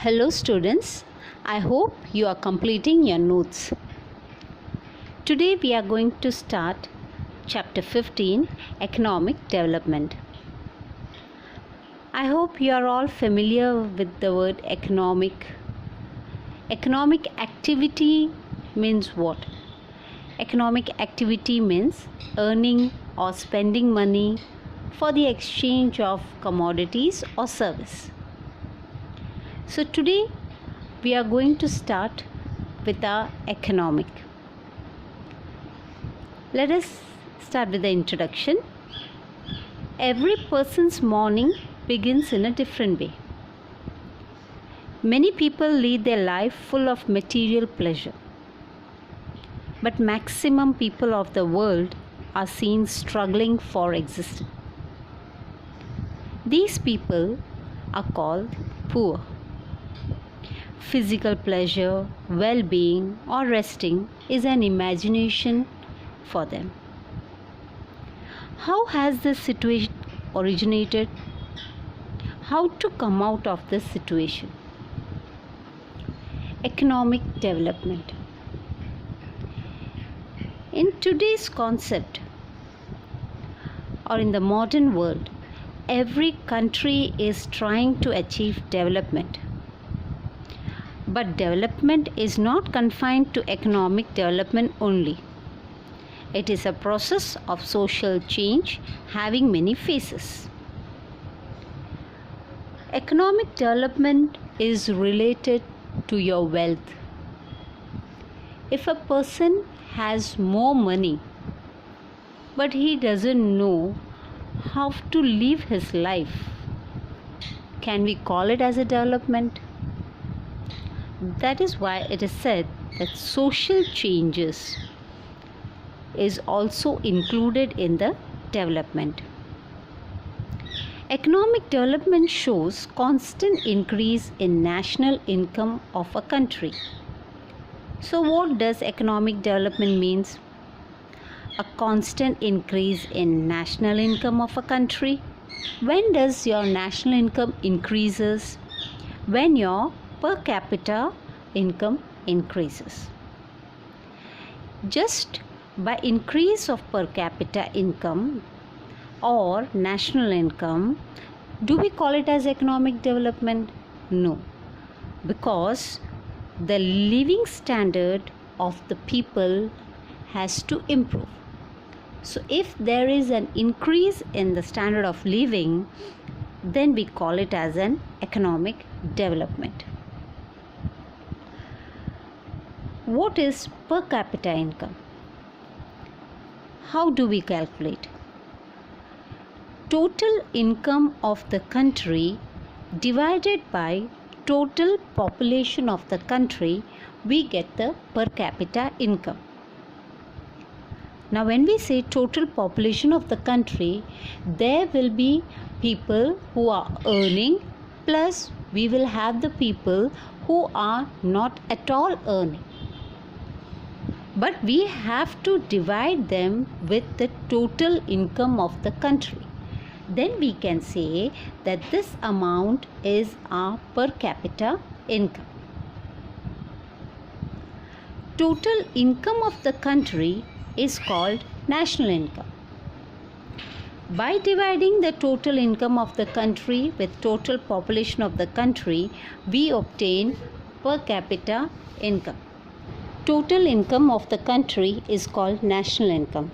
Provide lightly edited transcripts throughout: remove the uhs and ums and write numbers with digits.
Hello students, I hope you are completing your notes. Today we are going to start chapter 15, Economic Development. I hope you are all familiar with the word economic. Economic activity means what? Economic activity means earning or spending money for the exchange of commodities or service. So today we are going to start with our economic. Let us start with the introduction. Every person's morning begins in a different way. Many people lead their life full of material pleasure, but maximum people of the world are seen struggling for existence. These people are called poor. Physical pleasure, well-being or resting is an imagination for them. How has this situation originated? How to come out of this situation? Economic development. In today's concept or in the modern world, every country is trying to achieve development. But development is not confined to economic development only. It is a process of social change having many phases. Economic development is related to your wealth. If a person has more money, but he doesn't know how to live his life, can we call it as a development? That is why it is said that social changes is also included in the development. Economic development shows constant increase in national income of a country. So what does economic development means? A constant increase in national income of a country. When does your national income increases? When your per capita income increases. Just by increase of per capita income or national income, do we call it as economic development? No, because the living standard of the people has to improve. So if there is an increase in the standard of living, then we call it as an economic development. What is per capita income? How do we calculate? Total income of the country divided by total population of the country, we get the per capita income. Now when we say total population of the country, there will be people who are earning, plus we will have the people who are not at all earning. But we have to divide them with the total income of the country. Then we can say that this amount is our per capita income. Total income of the country is called national income. By dividing the total income of the country with total population of the country, we obtain per capita income. Total income of the country is called national income.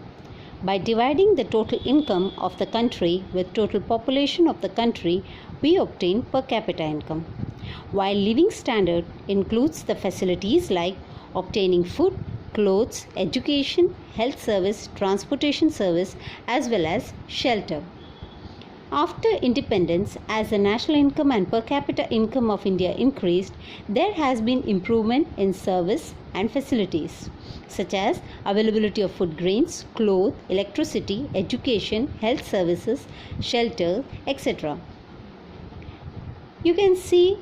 By dividing the total income of the country with total population of the country, we obtain per capita income. While living standard includes the facilities like obtaining food, clothes, education, health service, transportation service, as well as shelter. After independence, as the national income and per capita income of India increased, there has been improvement in service and facilities such as availability of food grains, clothes, electricity, education, health services, shelter, etc. You can see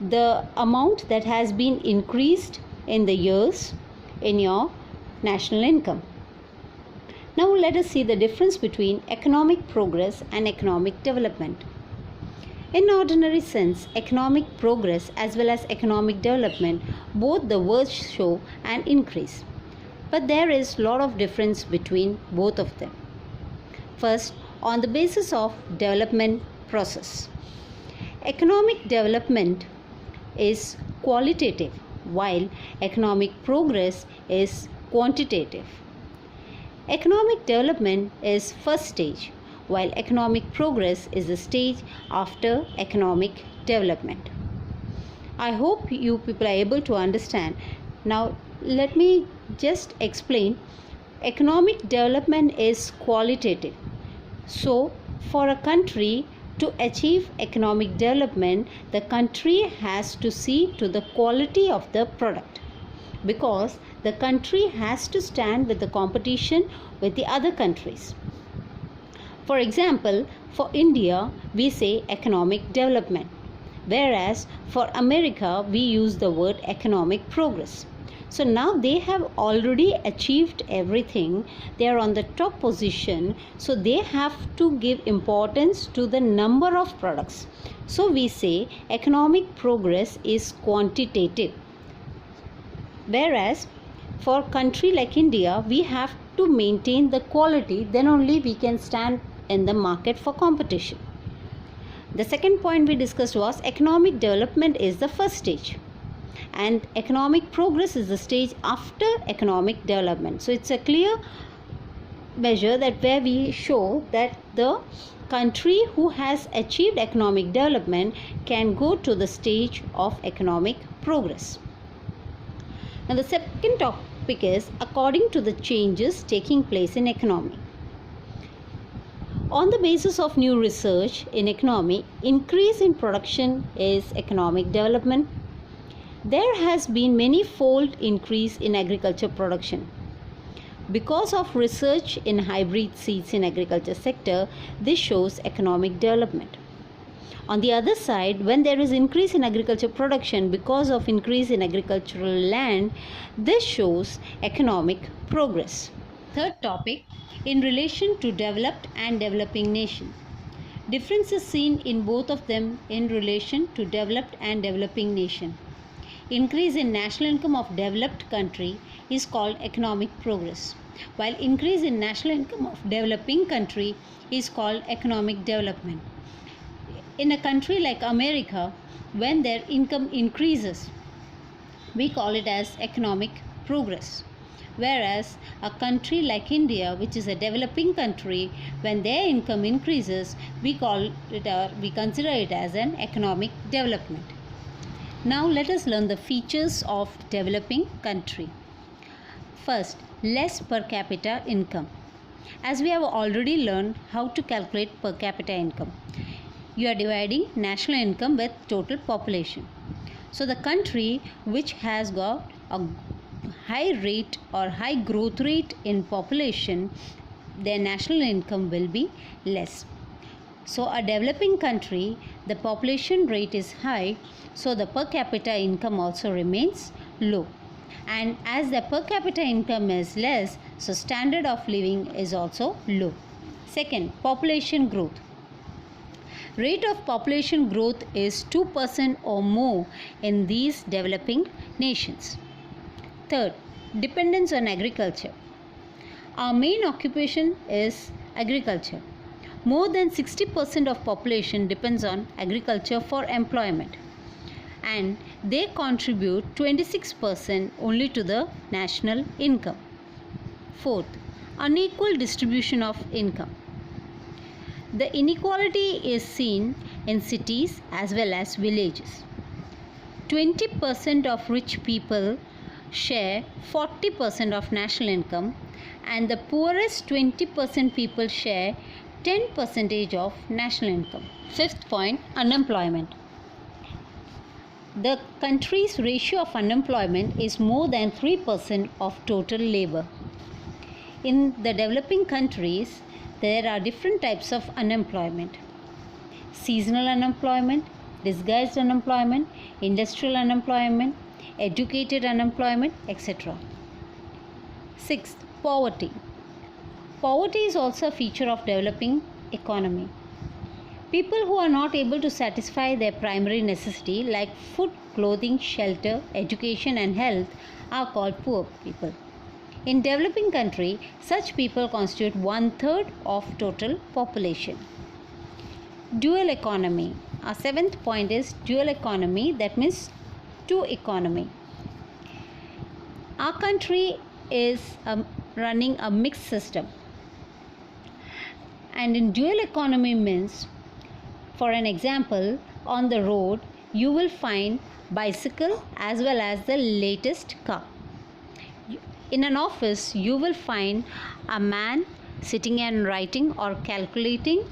the amount that has been increased in the years in your national income. Now let us see the difference between economic progress and economic development. In ordinary sense, economic progress as well as economic development, both the words show an increase. But there is a lot of difference between both of them. First, on the basis of development process. Economic development is qualitative while economic progress is quantitative. Economic development is first stage while economic progress is the stage after economic development. I hope you people are able to understand. Now let me just explain. Economic development is qualitative. So for a country to achieve economic development, the country has to see to the quality of the product, because the country has to stand with the competition with the other countries. For example, for India, we say economic development, whereas for America, we use the word economic progress. So now they have already achieved everything. They are on the top position. So they have to give importance to the number of products. So we say economic progress is quantitative. Whereas for a country like India, we have to maintain the quality. Then only we can stand in the market for competition. The second point we discussed was economic development is the first stage, and economic progress is the stage after economic development. So it's a clear measure that where we show that the country who has achieved economic development can go to the stage of economic progress. Now the second topic is according to the changes taking place in economy. On the basis of new research in economy, increase in production is economic development. There has been many-fold increase in agriculture production. Because of research in hybrid seeds in agriculture sector, this shows economic development. On the other side, when there is increase in agriculture production because of increase in agricultural land, this shows economic progress. Third topic, in relation to developed and developing nation. Difference is seen in both of them in relation to developed and developing nation. Increase in national income of developed country is called economic progress, while increase in national income of developing country is called economic development. In a country like America, when their income increases, we call it as economic progress. Whereas a country like India, which is a developing country, when their income increases, we consider it as an economic development. Now let us learn the features of developing country. First, less per capita income. As we have already learned how to calculate per capita income, you are dividing national income with total population. So the country which has got a high rate or high growth rate in population, their national income will be less. So a developing country, the population rate is high, so the per capita income also remains low. And as the per capita income is less, so standard of living is also low. Second, population growth. Rate of population growth is 2% or more in these developing nations. Third, dependence on agriculture. Our main occupation is agriculture. More than 60% of population depends on agriculture for employment, and they contribute 26% only to the national income. Fourth, unequal distribution of income. The inequality is seen in cities as well as villages. 20% of rich people share 40% of national income, and the poorest 20% people share 10% of national income. Fifth point, unemployment. The country's ratio of unemployment is more than 3% of total labor. In the developing countries, there are different types of unemployment. Seasonal unemployment, disguised unemployment, industrial unemployment, educated unemployment, etc. Sixth, poverty. Poverty is also a feature of developing economy. People who are not able to satisfy their primary necessity like food, clothing, shelter, education and health are called poor people. In developing country, such people constitute 1/3 of total population. Dual economy. Our seventh point is dual economy, that means two economy. Our country is running a mixed system, and in dual economy means, for an example, on the road you will find bicycle as well as the latest car. In an office you will find a man sitting and writing or calculating,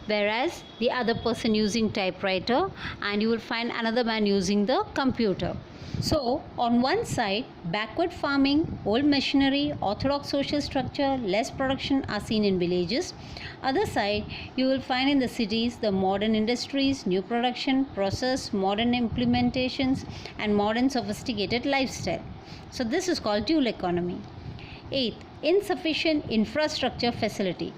whereas the other person using typewriter, and you will find another man using the computer. So on one side, backward farming, old machinery, orthodox social structure, less production are seen in villages. Other side, you will find in the cities the modern industries, new production, process, modern implementations and modern sophisticated lifestyle. So this is called dual economy. Eighth, insufficient infrastructure facility.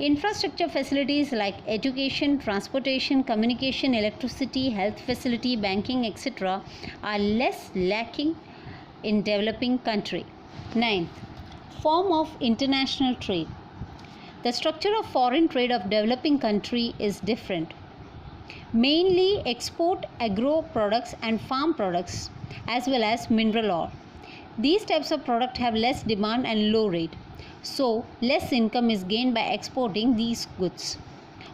Infrastructure facilities like education, transportation, communication, electricity, health facility, banking, etc. are less lacking in developing country. Ninth, form of international trade. The structure of foreign trade of developing country is different. Mainly export agro products and farm products as well as mineral ore. These types of products have less demand and low rate. So, less income is gained by exporting these goods.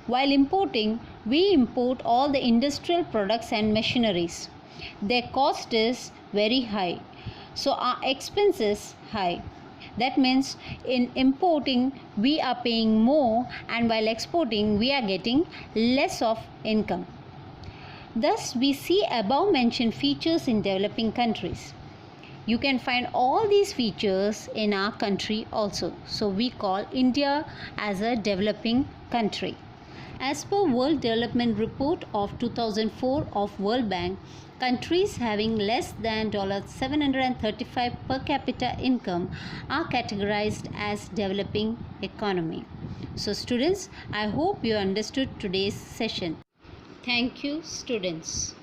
While importing, we import all the industrial products and machineries. Their cost is very high. So, our expense is high. That means in importing, we are paying more, and while exporting, we are getting less of income. Thus, we see above mentioned features in developing countries. You can find all these features in our country also. So we call India as a developing country. As per World Development Report of 2004 of World Bank, countries having less than $735 per capita income are categorized as developing economy. So students, I hope you understood today's session. Thank you, students.